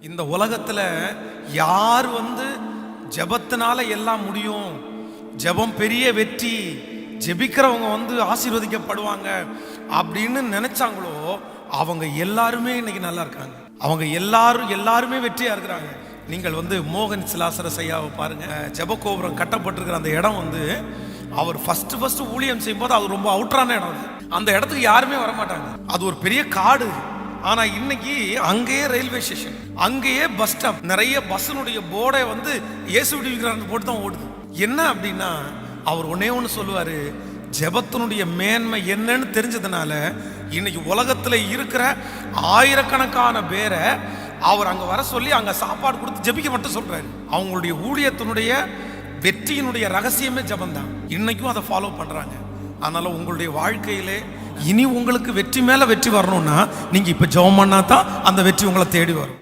இந்த உலகத்துல யார் ஜெபத்தினால எல்லாம் முடியும், ஜெபம் பெரிய வெற்றி, ஜெபிக்கிறவங்க ஆசீர்வதிக்கப்படுவாங்க அப்படின்னு நினைச்சாங்களோ அவங்க எல்லாருமே இன்னைக்கு நல்லா இருக்காங்க. அவங்க எல்லாருமே வெற்றியா இருக்கிறாங்க. நீங்கள் மோகன் சிலாசரஸ் ஐயாவை பாருங்க. ஜெபகோபுரம் கட்டப்பட்டிருக்கிற அந்த இடம் அவர் ஃபர்ஸ்ட் ஊழியம் செய்யும் போது அது ரொம்ப அவுட்டரான இடம். அந்த இடத்துக்கு யாருமே வரமாட்டாங்க. அது ஒரு பெரிய காடு. ஆனா இன்னைக்கு அங்கேயே ரயில்வே ஸ்டேஷன், அங்கேயே பஸ் ஸ்டாப், நிறைய பஸ்ஸினுடைய போர்டை இயேசு விடுவிக்கிறார் போட்டு தான் ஓடுது. என்ன அப்படின்னா அவர் ஒன்னே ஒன்று சொல்லுவாரு, ஜெபத்தினுடைய மேன்மை என்னன்னு தெரிஞ்சதுனால இன்னைக்கு உலகத்துல இருக்கிற ஆயிரக்கணக்கான பேரை அவர் அங்க வர சொல்லி அங்க சாப்பாடு கொடுத்து ஜெபிக்க மட்டும் சொல்றாரு. அவங்களுடைய ஊழியத்தினுடைய வெற்றியினுடைய ரகசியமே ஜெபம் தான். இன்னைக்கும் அதை ஃபாலோ பண்றாங்க. அதனால உங்களுடைய வாழ்க்கையிலே இனி உங்களுக்கு வெற்றி மேல வெற்றி வரணும்னா நீங்க இப்ப ஜெபம் பண்ணா தான் அந்த வெற்றி உங்களை தேடி வரும்.